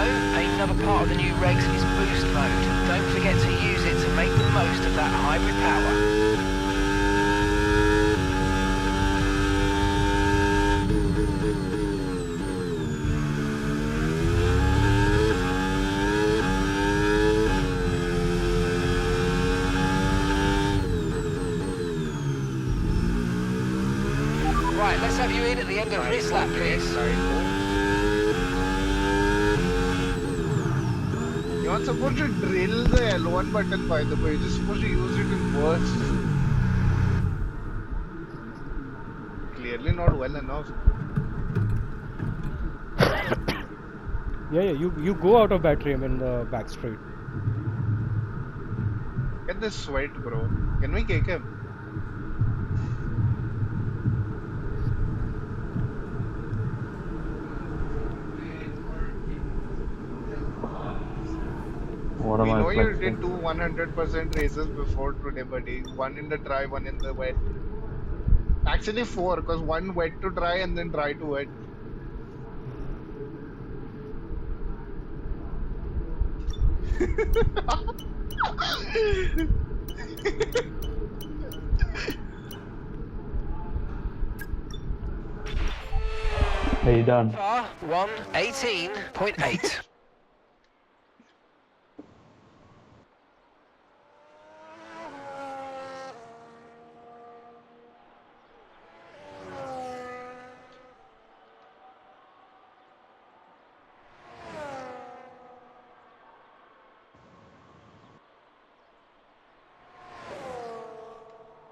Another part of the new regs is boost mode. Don't forget to use it to make the most of that hybrid power. Right, let's have you in at the end of this lap, please. You're not supposed to drill the L1 button, by the way. You're just supposed to use it in bursts. Clearly not well enough. Yeah, you go out of battery in the back straight. Get this sweat, bro. Can we kick him? What am We I know you flexing? did two 100% races before today, buddy. One in the dry, one in the wet. Actually 4, because one wet to dry and then dry to wet. Are you done? Far 1:18.8.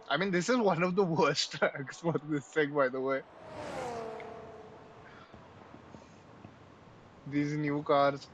I mean, this is one of the worst tracks for this thing, by the way. These new cars.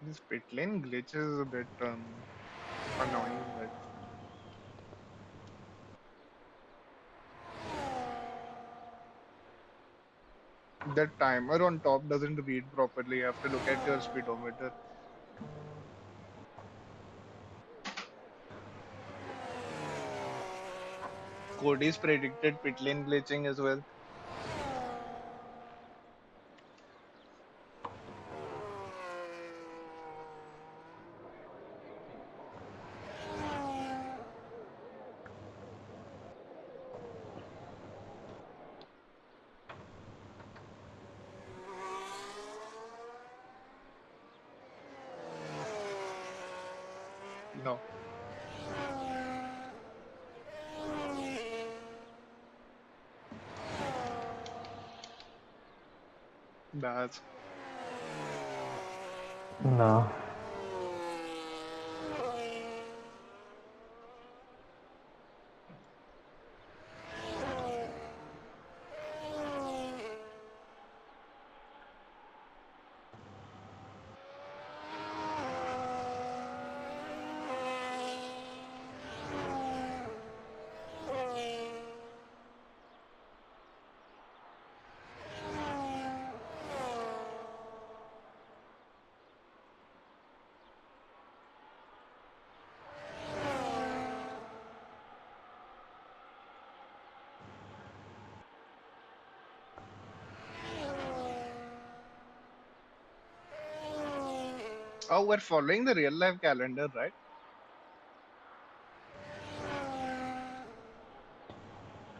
This pit lane glitch is a bit annoying, but the timer on top doesn't read properly. You have to look at your speedometer. Cody's predicted pit lane glitching as well. No. That's No. oh, we're following the real life calendar, right?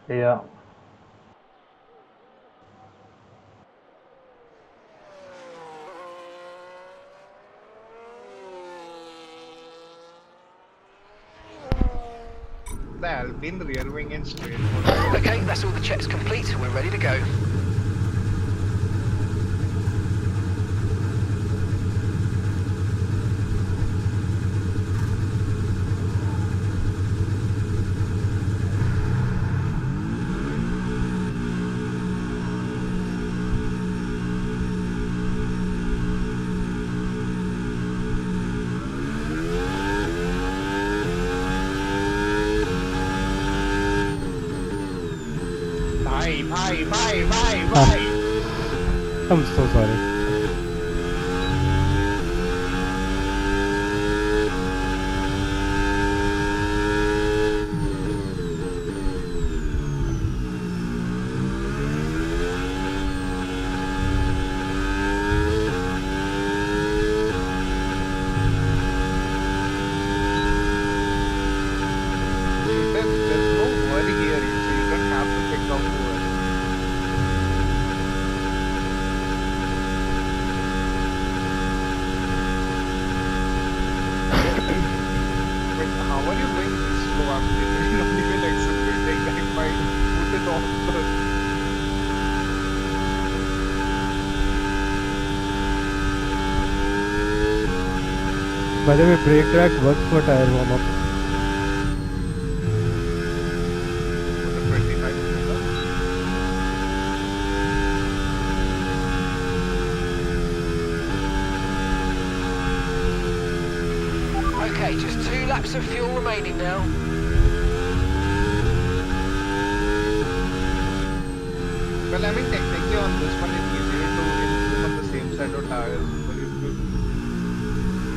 Yeah. The Alpine rear wing in straight. Okay, that's all the checks complete. We're ready to go. Bye. I'm so sorry. There's no worry here, so you don't have to pick up words. But how are you going this slow? I'm literally not even accelerating. Like my foot is off the. By the way, brake track works for tire warm up. For the 25 minutes. Okay, just 2 laps of fuel remaining now. Well, I mean, technically on this one it's easier to improve on the same set of tires, but if you're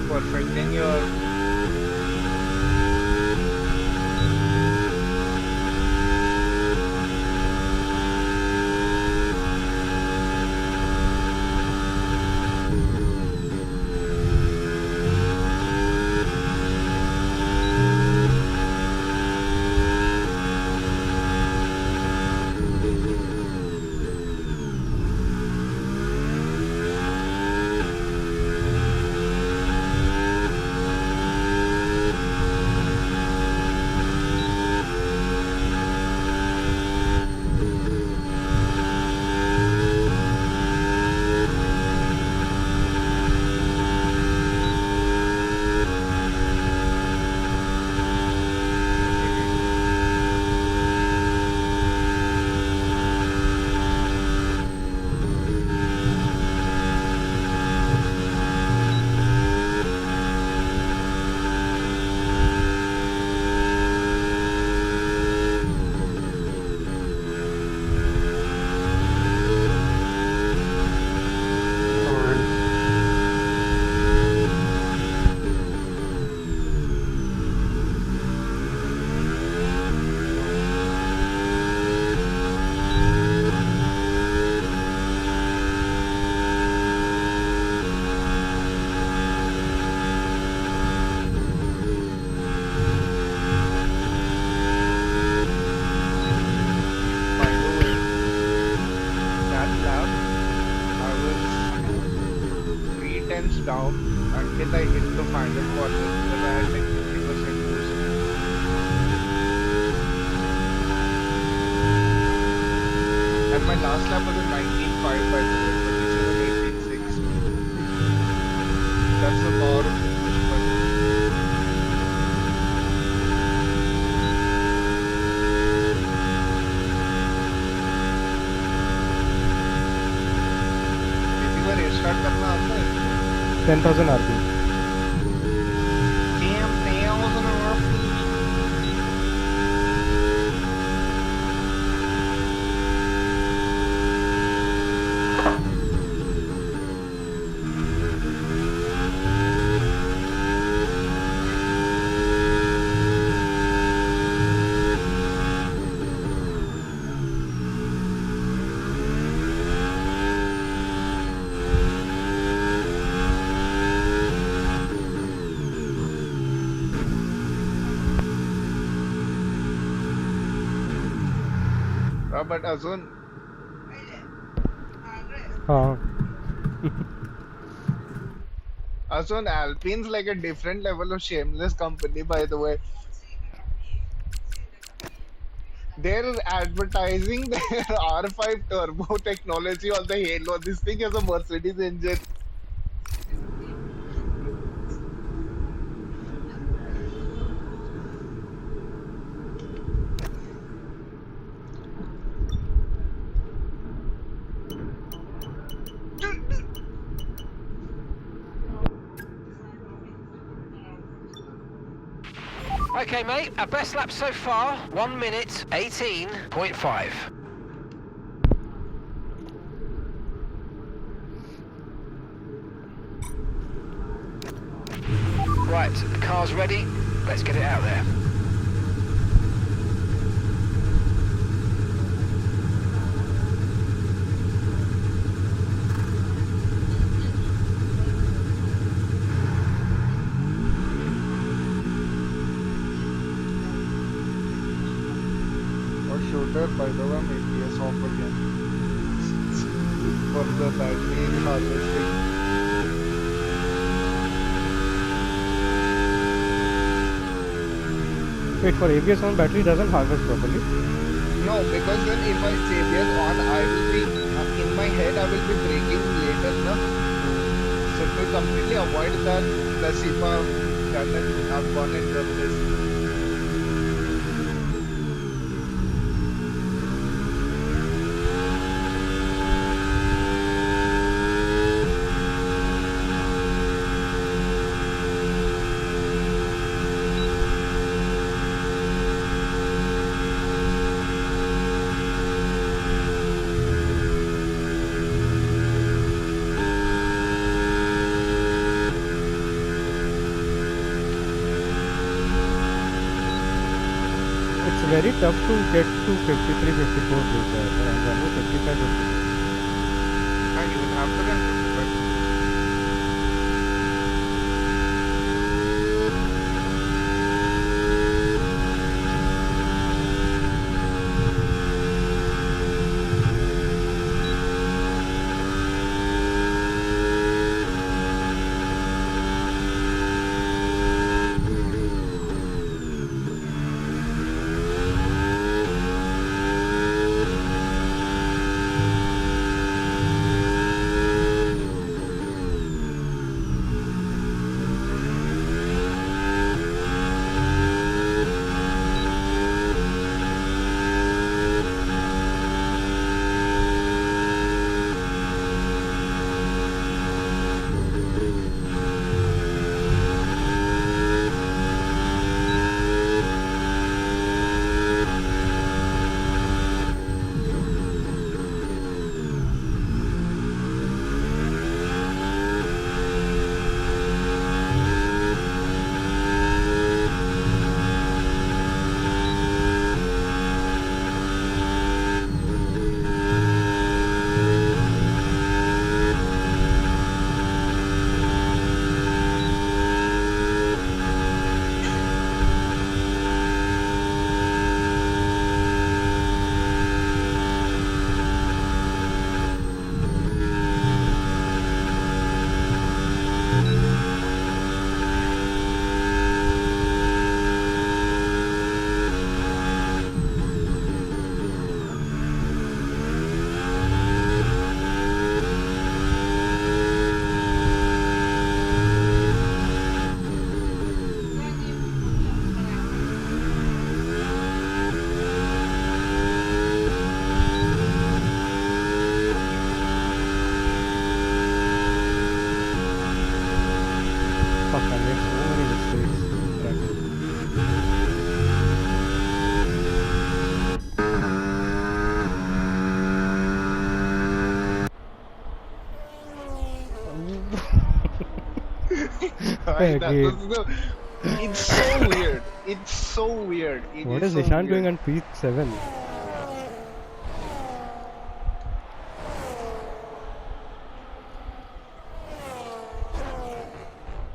perfecting your down until I hit the final corner because I had like 50% boost. And my last lap was a 19.5 by the way, but this is an 18.6. That's a lot of boost, but किसी बार restart करना आता है? 10,000 RP. Damn, 10,000 RP. But Azun, Azun, Alpine's like a different level of shameless company, by the way. They're advertising their R5 turbo technology on the Halo. This thing has a Mercedes engine. Okay, mate, our best lap so far, 1 minute 18.5. Right, the car's ready. Let's get it out there. Or shooter, by the way, ABS off again. For the battery harvesting. Wait, for ABS on battery doesn't harvest properly. No, because then if I say ABS on, I will be, in my head, I will be braking later, no? So to completely avoid that, the SIPA channel, I've gone and done this. It's very tough to get to 53, 54 later. I'm almost 55, 56. And you will have to run 55. Fuck, I made so many mistakes. That Right, that Again. was the, it's so weird. It's so weird. It What is so Ishan doing weird. on P7?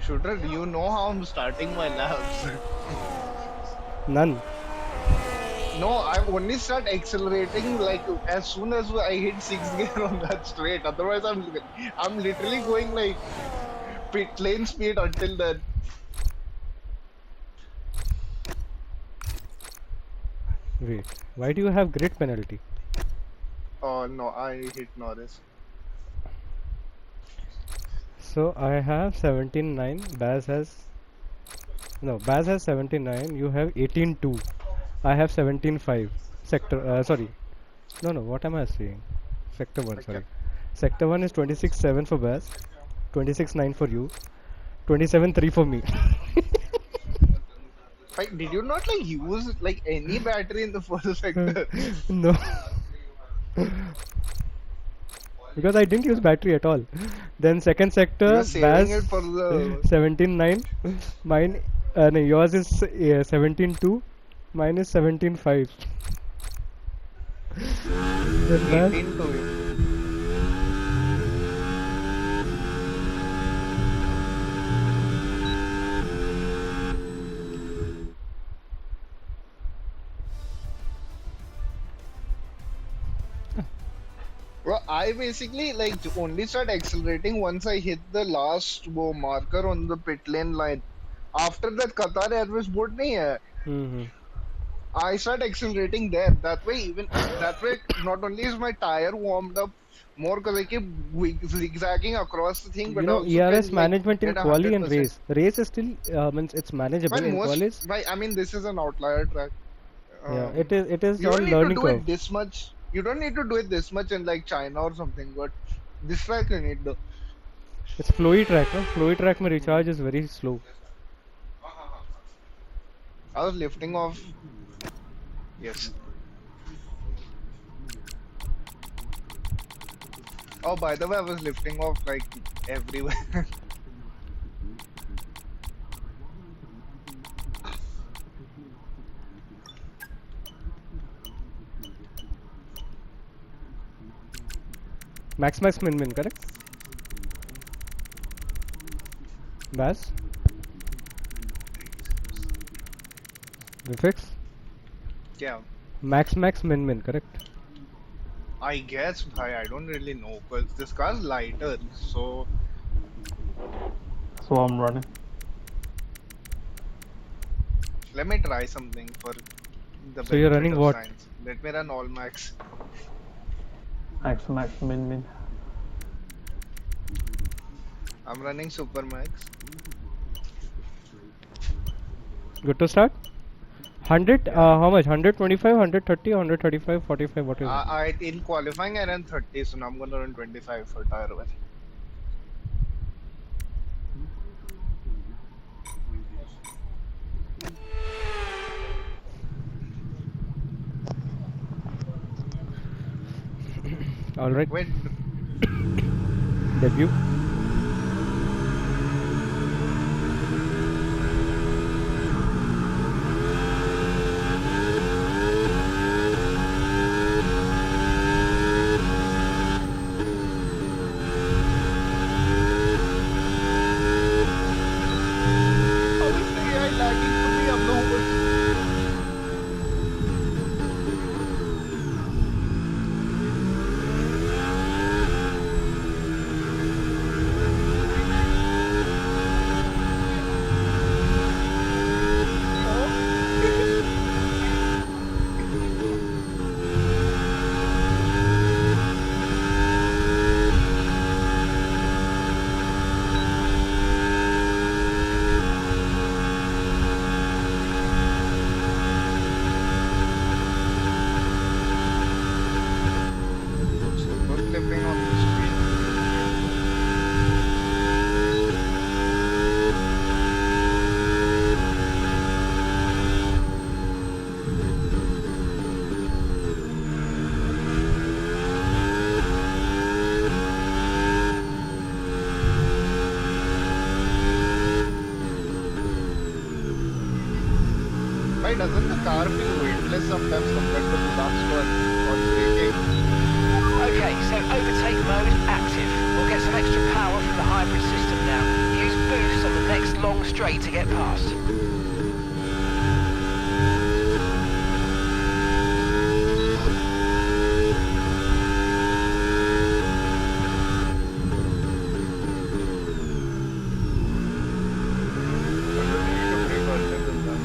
Shooter, do you know how I'm starting my laps? None. No, I only start accelerating like as soon as I hit 6th gear on that straight. Otherwise, I'm literally going like pit lane speed until then. Wait, why do you have grid penalty? Oh no, I hit Norris. So I have 17.9. Baz has Baz has 17.9. You have 18.2. I have 17.5. Sector. Sorry. No. What am I saying? Sector 1. Sorry. Sector 1 is 26.7 for Baz. 26.9 for you. 27.3 for me. Like, did you not like use like any battery in the first sector? No. because I didn't use battery at all. Then second sector, You're saving it for the 17.9. Mine, no, yours is 17.2. Mine is 17.5. Then Baz, 18 to it. Well, I basically like only start accelerating once I hit the last वो marker on the pit lane line. After that Qatar Airways board नहीं है. hmm I start accelerating there. That way, not only is my tire warmed up more because I keep zigzagging across the thing, but You know, also ERS can, like, management in get quali and 100%. race. Race is still means it's manageable. But In quali, is- I mean, this is an outlier track. yeah, Um, it is you all don't need to learning do curve. it this much. You don't need to do it this much in like China or something, but this track you need to. It's flowy track, no? Flowy track, my recharge is very slow. I was lifting off. Yes. Oh, by the way, I was lifting off like everywhere. Max min, correct? Baz? Vifix? Yeah. Max min, correct? I guess, I don't really know because this car's lighter, so So I'm running. let me try something for the So you're benefit running of what? science. Let me run all max. Max, min. I'm running super max. Good to start? 100, how much? 125, 130, 135, 45, what is it? In qualifying I ran 30, so now I'm gonna run 25 for tire wear. Alright, Wait, debut. how is the AI lagging to me? I'm no super flipping on the screen. Why doesn't the car feel weightless sometimes compared to the last one on braking? Okay, so overtake mode active. We'll get some extra power from the hybrid system now. Use boost on the next long straight to get past. I don't need to brake earlier than that.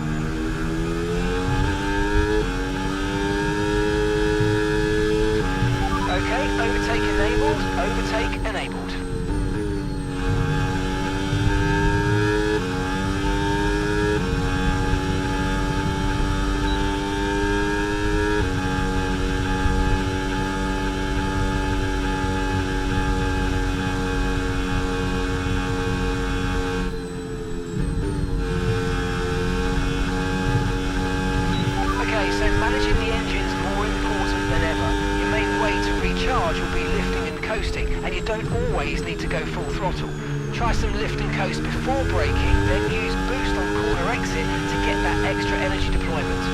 Okay, overtake enabled, overtake enabled. coasting, and you don't always need to go full throttle. Try some lift and coast before braking, then use boost on corner exit to get that extra energy deployment.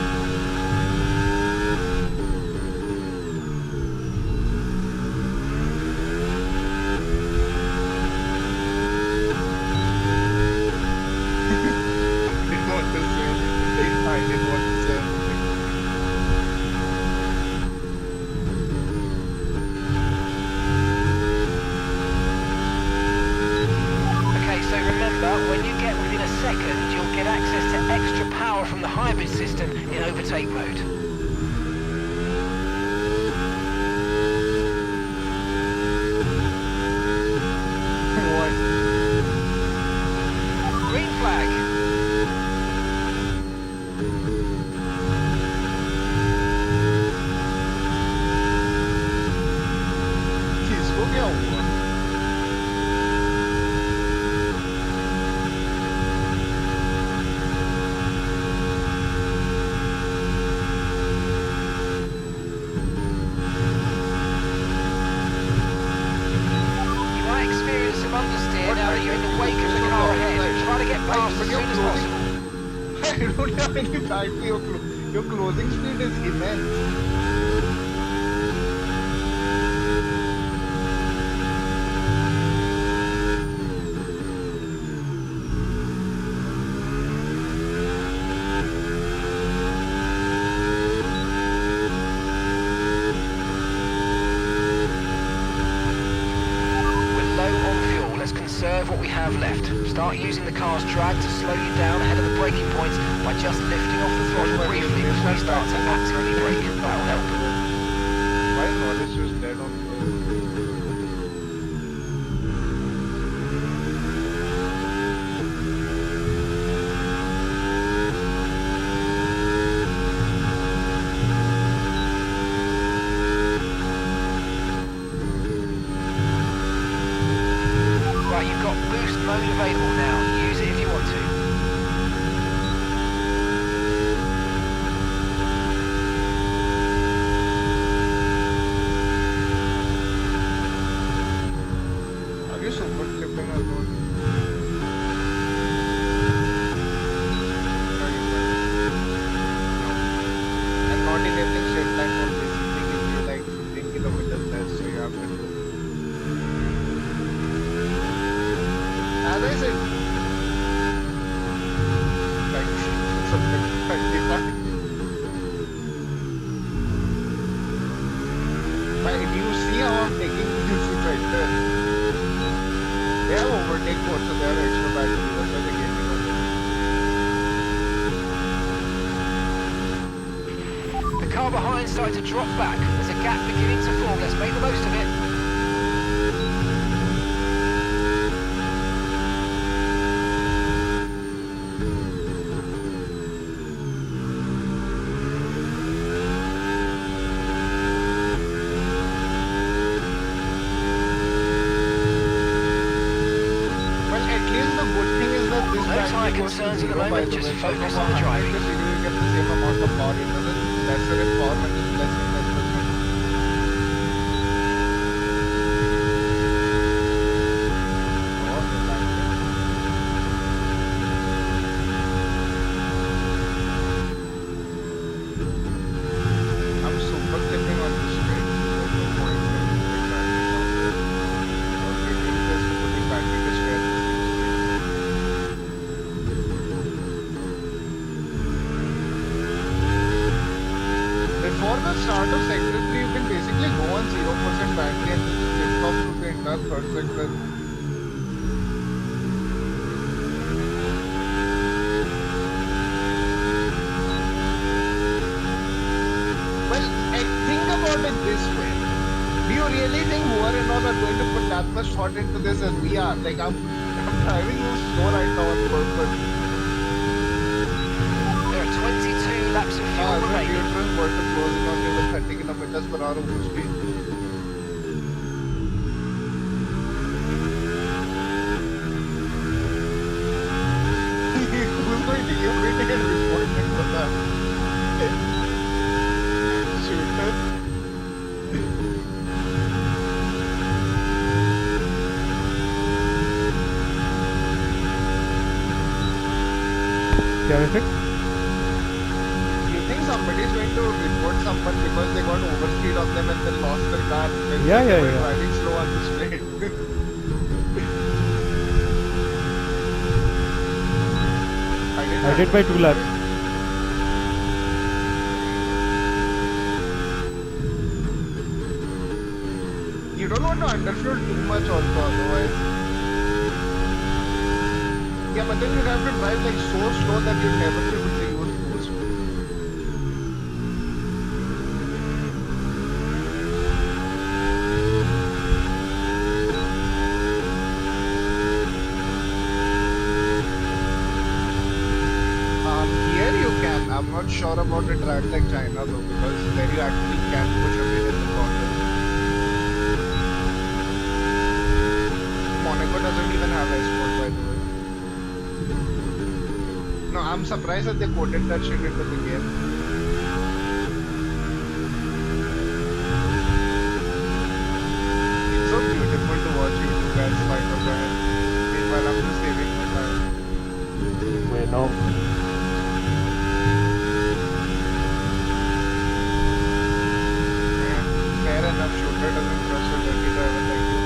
Didn't want to say anything. I didn't want to say anything. Okay, so remember, when you get within a second, you'll get access to extra power from the hybrid system in overtake mode. What? Green flag. किसको क्या हुआ? You might experience some understeer What? now that you're in the wake of the car ahead. Try to get past But as you're soon as closing. possible. I don't have any battery. Your closing speed is immense. We're low on fuel. Let's conserve what we have left. Start using the car's drag to slow you down ahead of the braking points by just lifting off the throttle briefly before you start to actively brake. That'll help. My knowledge was dead on fuel. Right, you've got boost mode available now. Use it if you want to. Are you super clipping or not? No. And not enabling shit time will basically give you like 15 kilometers less, so you have to do. As I said, like something 25. But do you see how I'm taking this right there? They have overtake mode, so they have extra battery. That's why they gave me one. The car behind started to drop back. There's a gap beginning to form. Let's make the most of it. Well, at least the good thing is that this No battery tyre goes to concerns at the zero, by moment, the just way. So focus from on the 100 driving. to 0, you get the same amount of power. It doesn't lesser in power, but it's less in less percent. Oh, the battery. I'm super clipping on this straight. There's no point in putting battery down there. All we're doing is putting battery to stretch the same speed. Before the start of sector 3, you can basically go on 0% battery and just lift off to the entire third sector. Well, think about it this way. Do you really think Moore and all are going to put that much thought into this as we are? Like, I'm driving you slow right now on purpose. There are 22 laps of fuel So remaining. neutral were to closing on you with 30 kilometers per hour over speed. Who's going to you're going to get reported for that? Shooter. is it? You think somebody is going to report someone because they got overspeed on them and then lost their car when Yeah, they yeah, were yeah. driving slow on the straight? I did by 2 laps. You don't want to underfuel too much also, otherwise. Yeah, but then you have to drive like so slow that you'll never be able to use boost. Here you can. I'm not sure about a track like China though, because there you actually can push a bit in the corner. Monaco doesn't even have export, by the way. No, I'm surprised that they coded that shit into the game. It's so beautiful to watch you two guys fight over it. Meanwhile, I'm just saving my time. Wait, no. Yeah, fair enough. Shooter doesn't trust a dirty driver like you.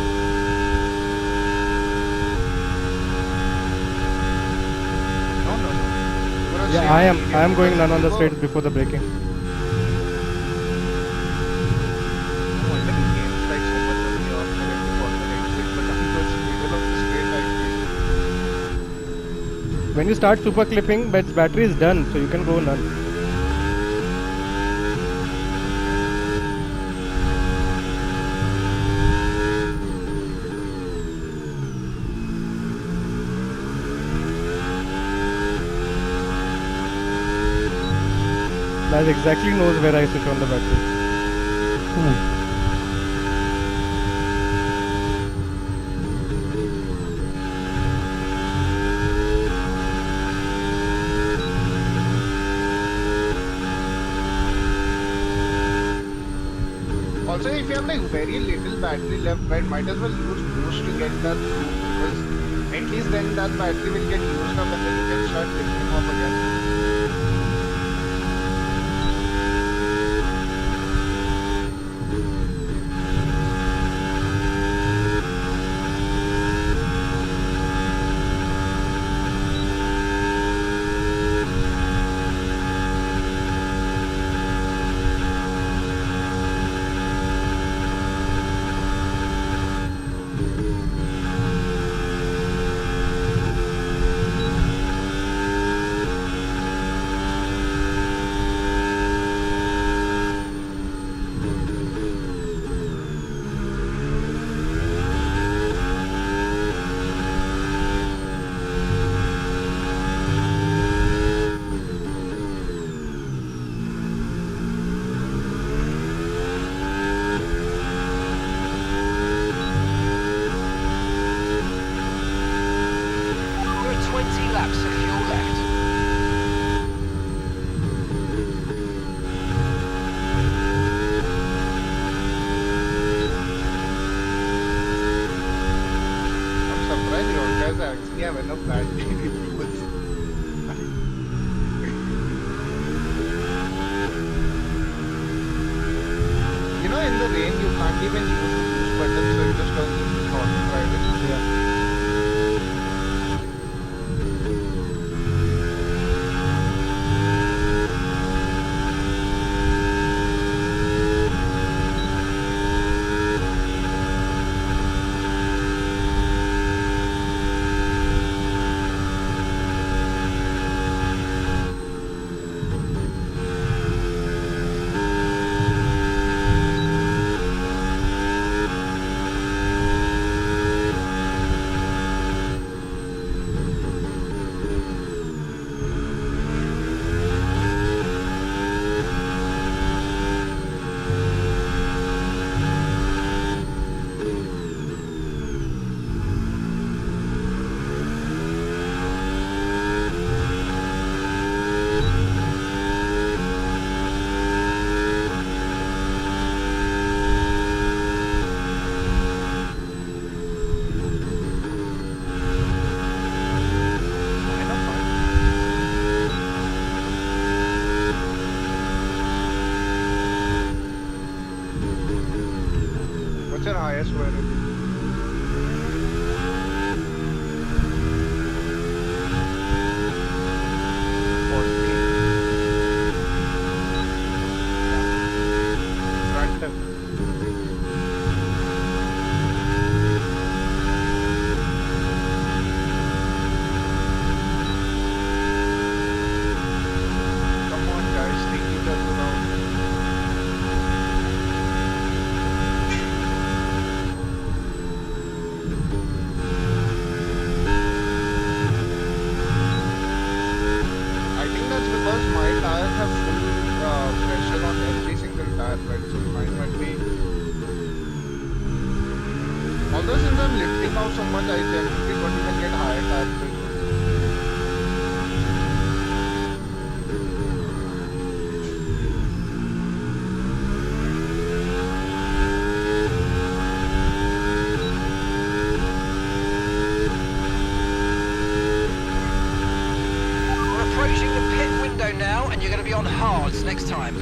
No, no, no. You're a Yeah, safe I am medium going because none on the you straight go- before the braking. No wonder the game's like so much on the off for every corner exit, but I'm just middle of the straight I feel. When you start super clipping, but battery is done, so you can go none. That exactly knows where I switch on the battery. Also, if you have like very little battery left, right, might as well use boost to get that through because at least then that battery will get used up and then you can start lifting off again. There are 20 laps of fuel left. I'm surprised you guys actually have enough battery to use. You know, in the rain, you can't even use the boost button, so it just turns into auto driving. Yeah. I swear it. Front. Come on, guys, take each other around. I think that's because my tires have full pressure on every single tire, right? So mine might be. Although since I'm lifting out so much, I generally don't even get higher tire pressure. We're approaching the pit window now, and you're going to be on hards next time.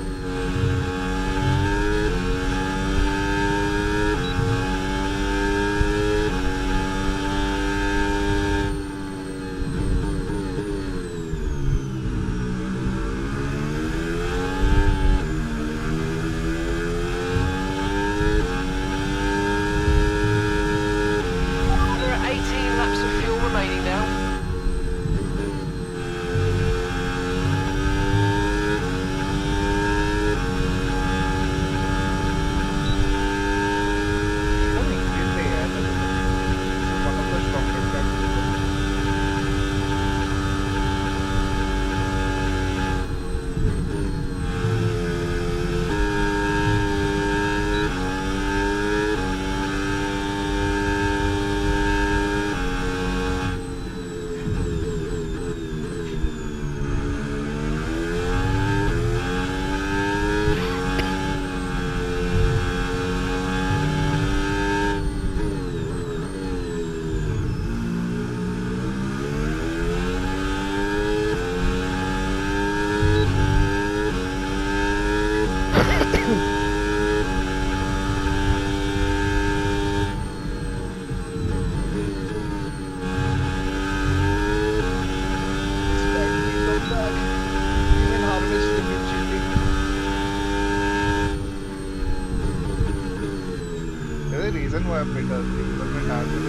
There are 18 laps of fuel remaining now. Don't increase the air. That's one of the strongest factors. Even harvest limit cheating. There's a reason why I played early because my target is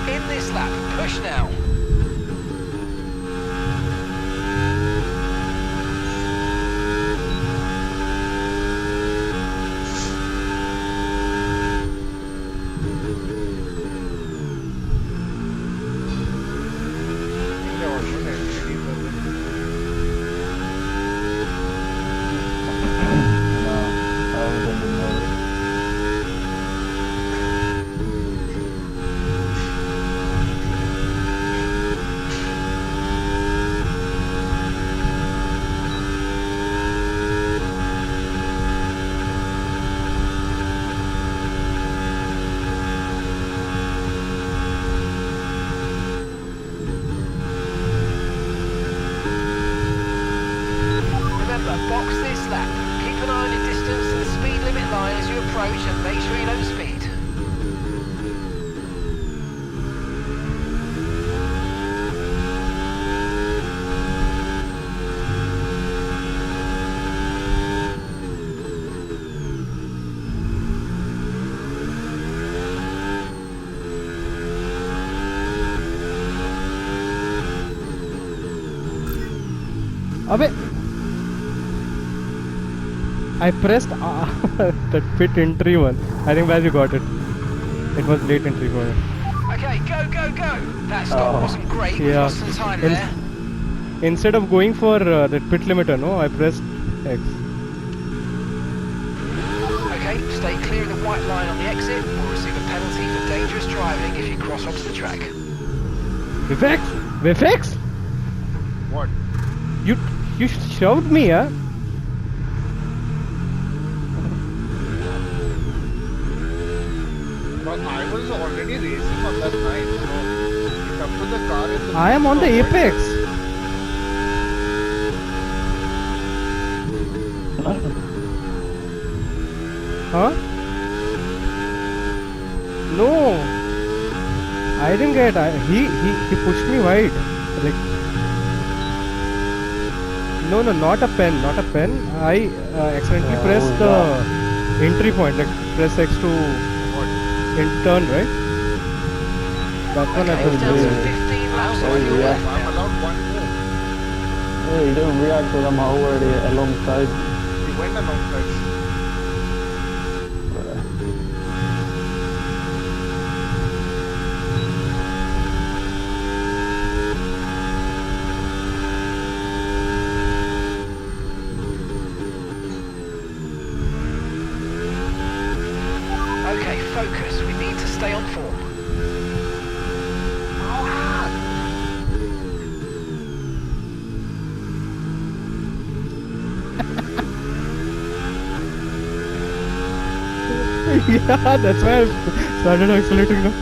In this lap, push now. अबे I pressed the pit entry one. I think Baz, you got it. It was late entry for it. Okay, go, go, go! That stop Oh. wasn't great, we Yeah. lost some time In- there. Instead of going for the pit limiter, no, I pressed X. Okay, stay clear of the white line on the exit. We'll receive a penalty for dangerous driving if you cross onto the track. Vifex! Vifex! What? You shoved me, huh? But I was already racing on that line, so it's up to the car in the I am on the to avoid apex. Huh? No. I didn't get. He pushed me wide. Like. No, not a pen, not a pen. I accidentally pressed the entry point, like press X to in turn, right? That one I Okay, pressed. it's down to Yeah. 15 laps Oh, on your yeah. left I'm now. allowed one more. Yeah, you didn't react to them already alongside. He went alongside. Okay, focus. We need to stay on form. Yeah, that's why I started accelerating now.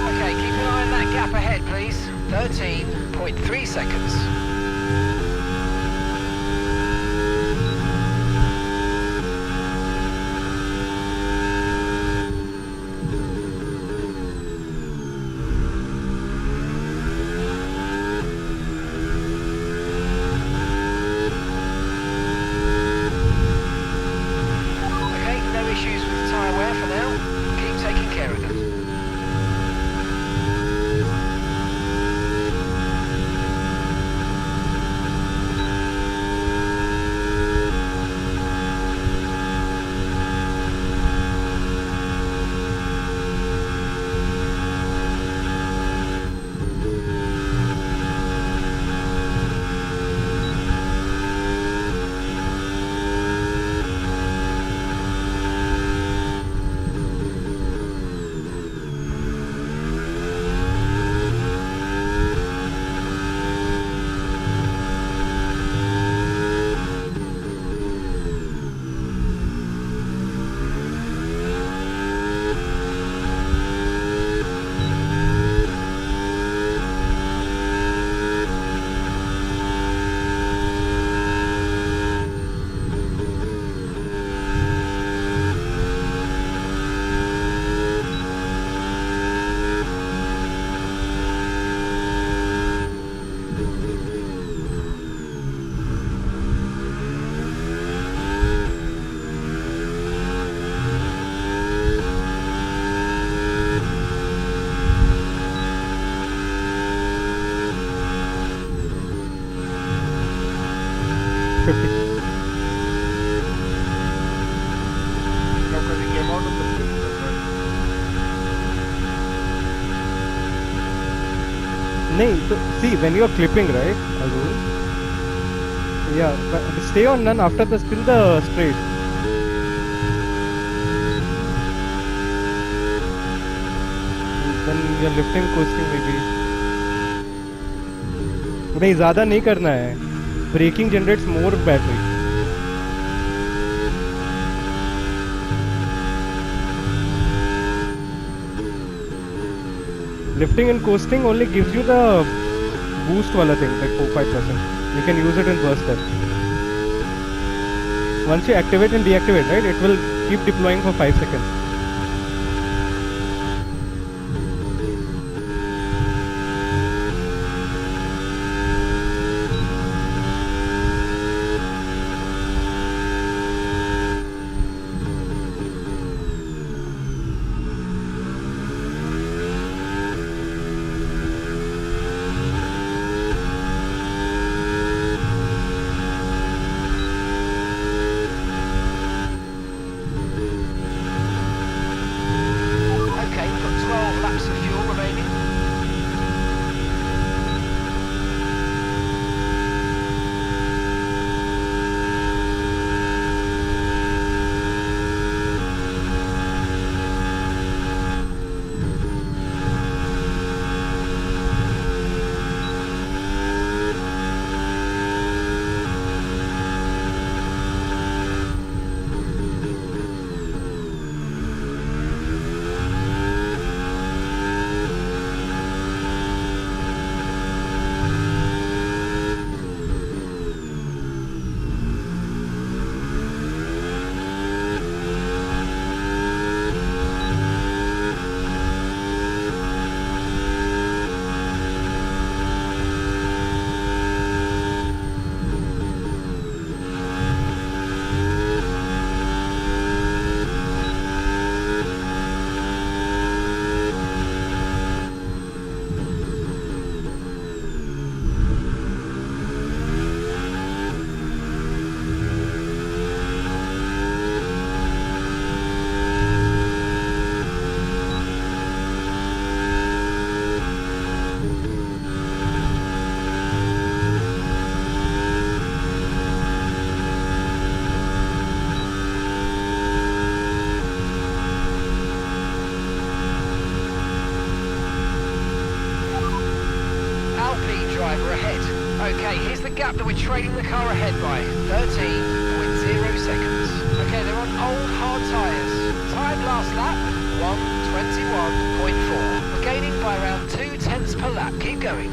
Okay, keep an eye on that gap ahead, please. 13.3 seconds. Okay, no issues with tyre wear for now. Keep taking care of them. No, because he came out of the pit. नहीं तो see when you are clipping right Arul, yeah but stay on none after the still the straight then you are lifting coasting maybe नहीं ज़्यादा नहीं करना है braking generates more battery lifting and coasting only gives you the boost wala thing like 4-5%. You can use it in burst step. Once you activate and deactivate, right, it will keep deploying for 5 seconds. Okay, here's the gap that we're trailing the car ahead by. 13.0 seconds. Okay, they're on old hard tyres. Time last lap, 1:21.4. We're gaining by around 0.2 per lap. Keep going.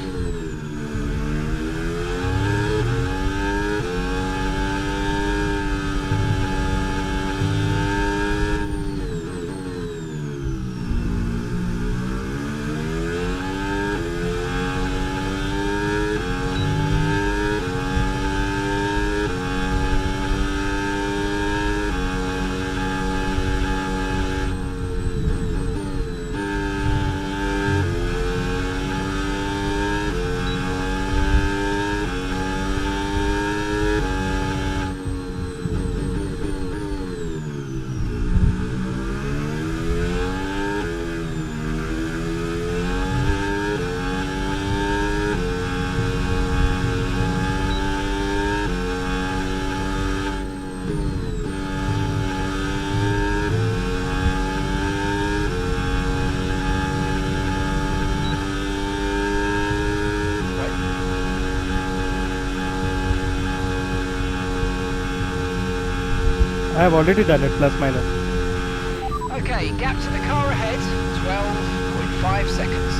I have already done it, plus minus. Okay, gap to the car ahead, 12.5 seconds.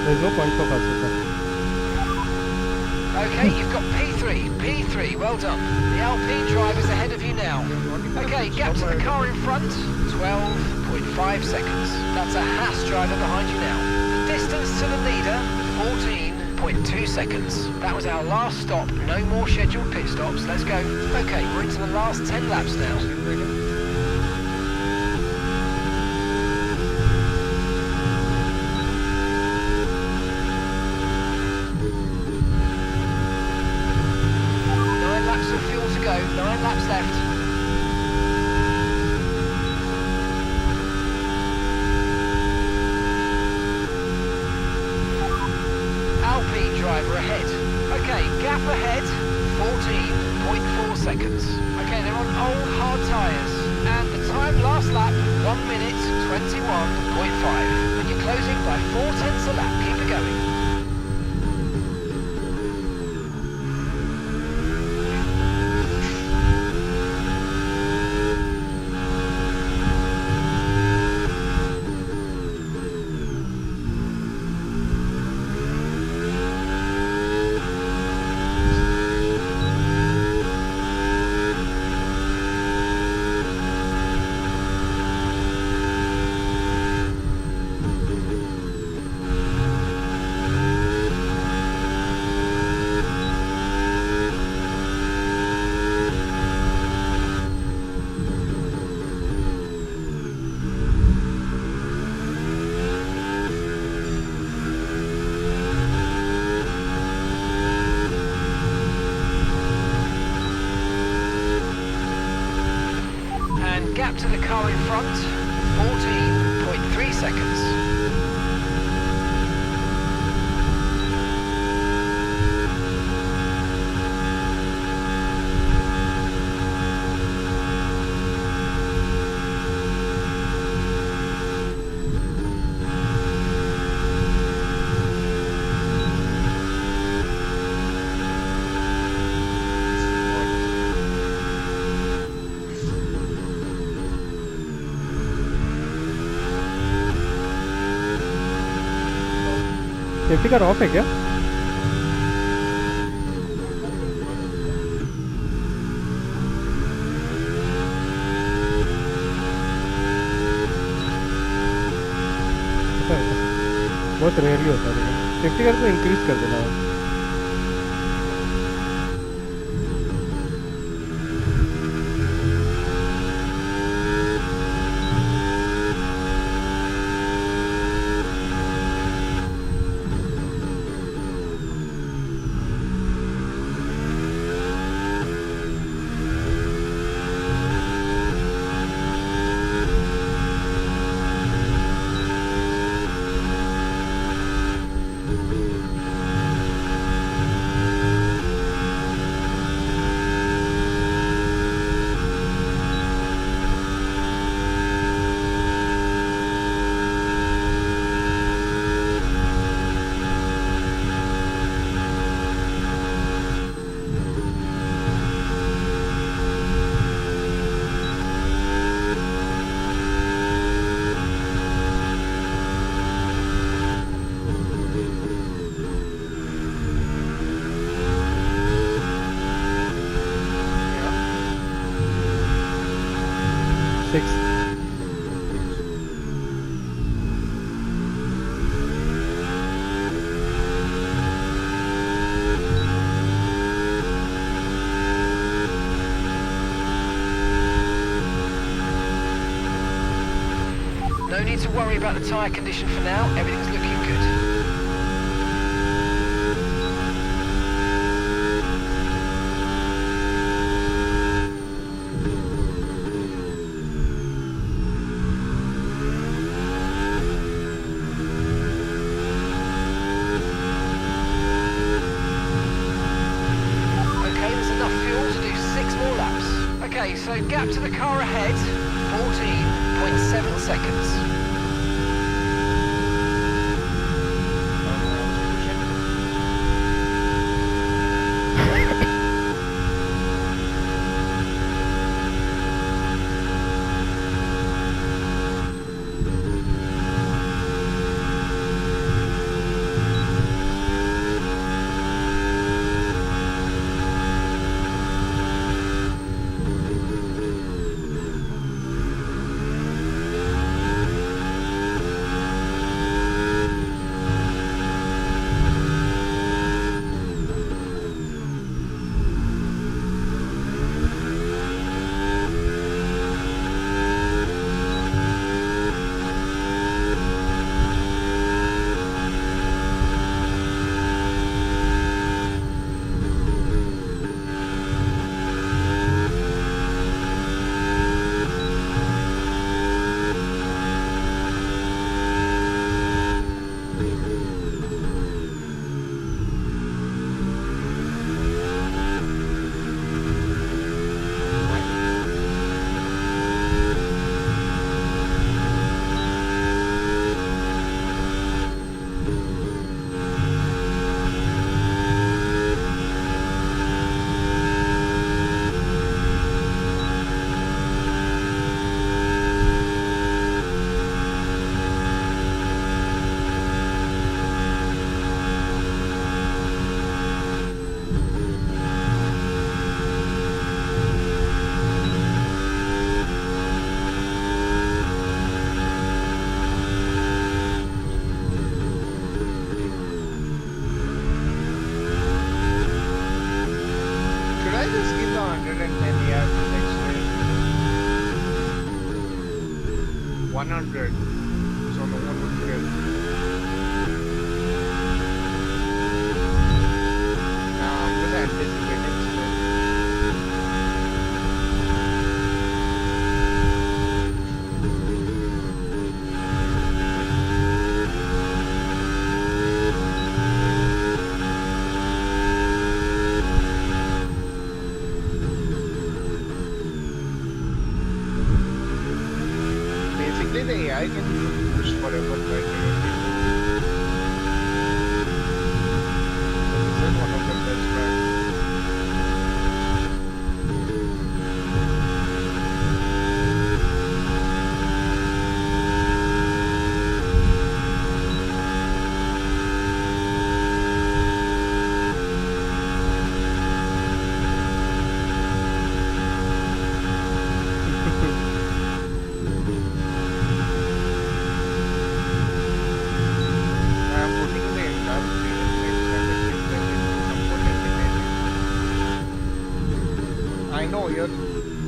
There's no point for faster car. Okay, you've got P3, well done. The Alpine driver's ahead of you now. Okay, gap to the car in front, 12.5 seconds. That's a Haas driver behind you now. The distance to the leader, 14.2 seconds. That was our last stop, no more scheduled pit stops, let's go. Okay, we're into the last 10 laps now. Go, 9 laps left. Alpine driver ahead. Okay, gap ahead, 14.4 seconds. Okay, they're on old hard tyres. And the time last lap, 1:21.5. And you're closing by 0.4 a lap. Keep it going. Gap to the car in front, 14.3 seconds. Safety car of है क्या? बहुत rarely होता है, लेकिन safety car को increase कर देना है। No need to worry about the tyre condition for now. Everything's looking good. Okay, there's enough fuel to do 6 more laps. Okay, so gap to the car ahead, 14.7 seconds. Should I just keep the 110 yards next race? 100. So no one would get. I'm just anticipating still. Basically, the AI can push forever, right? This is one of the best parts. I'm putting the entire screen next time it gives them somewhat entertaining.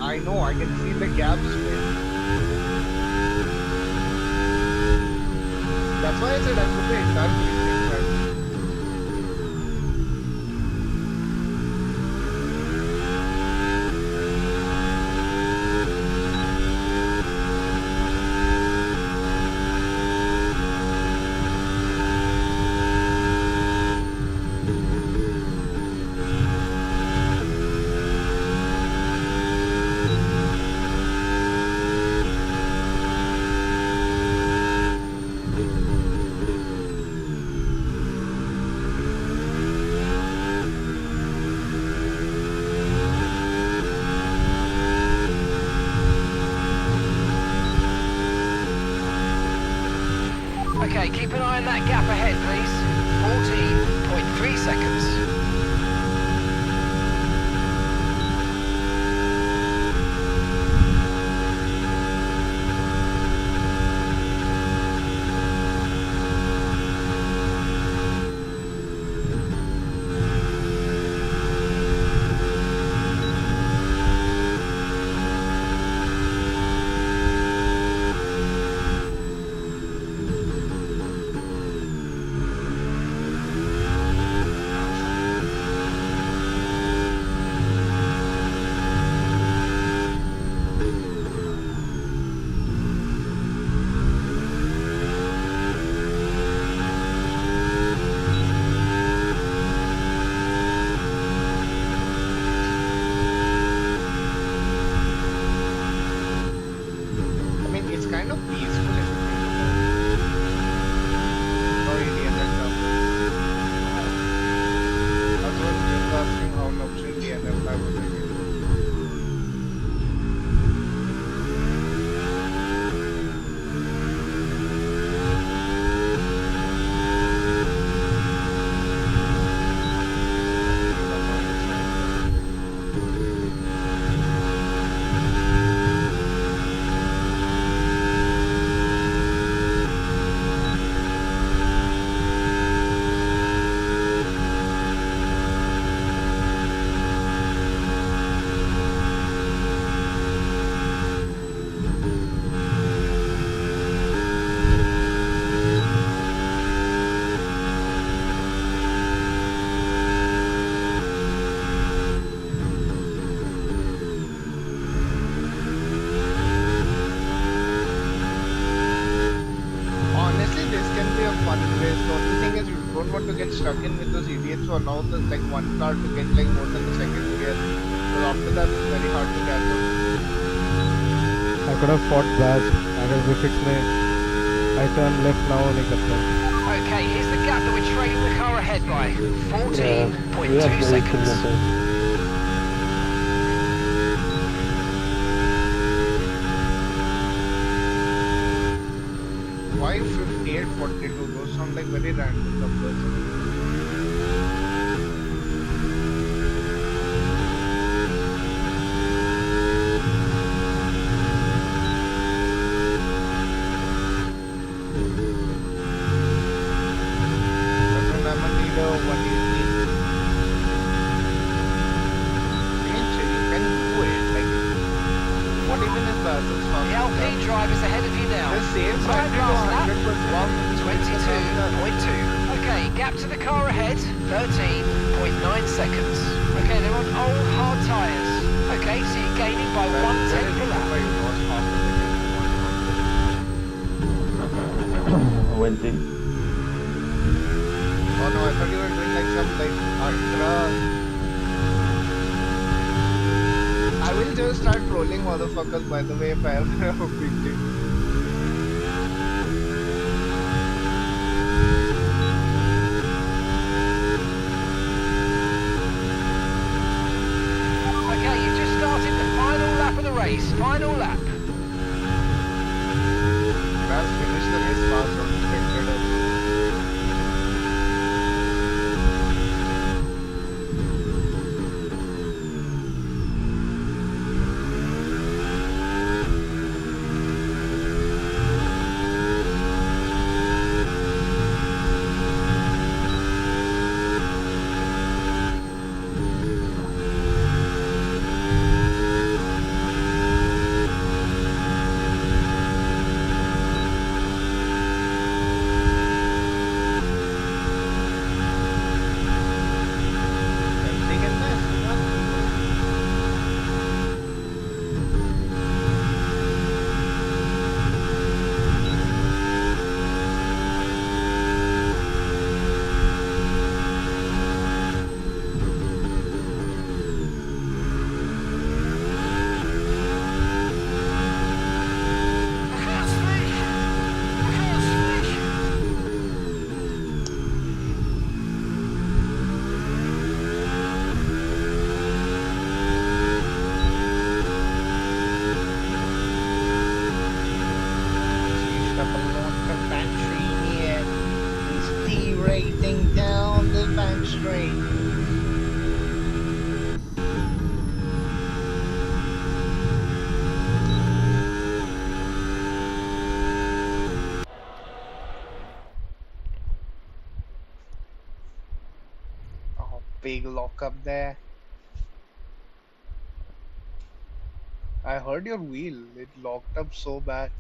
I know, I can see the gaps. That's why I said I put the entire screen next time. Okay, keep an eye on that gap ahead, please. 14.3 seconds. honestly, this can be a fun race. The only thing is, you don't want to get stuck in with those idiots who allow the like one car to get like more than the second gear. So after that, it's very hard to catch up. I could have fought Baz अगर Vifix ने I turn left now नहीं करता. Okay, here's the gap that we're trailing the car ahead by. Yeah, we have 14.2 very seconds. similar. Why 58.42? Those sound like very random numbers. I'm gonna need a 180. You can do it. Like, what even is that? It's not The LP driver's ahead of you now. the same Time factory last to lap, 100%. 1:22.2. Okay, gap to the car ahead, 13.9 seconds. Okay, they're on old hard tyres. Okay, so you're gaining by 1/10 per lap. 20. Oh no, I thought you were doing like some like ultra. I will just start trolling motherfuckers by the way if I have a big deal. Okay, you've just started the final lap of the race. Final lap. Let's finish the race fast or expected us. Everything is nice. He's derating down the back straight. Oh, big lockup there. I heard your wheel. It locked up so bad.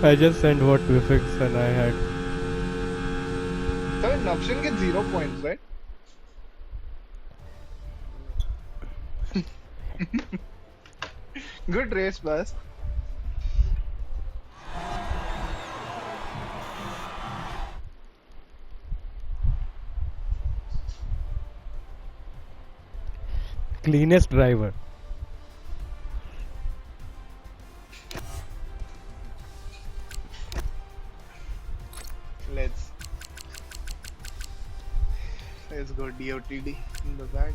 I just sent what Vifix and I had. So Navshin gets 0 points, right? Good race, Bas. Cleanest driver. Let's go DOTD in the bag.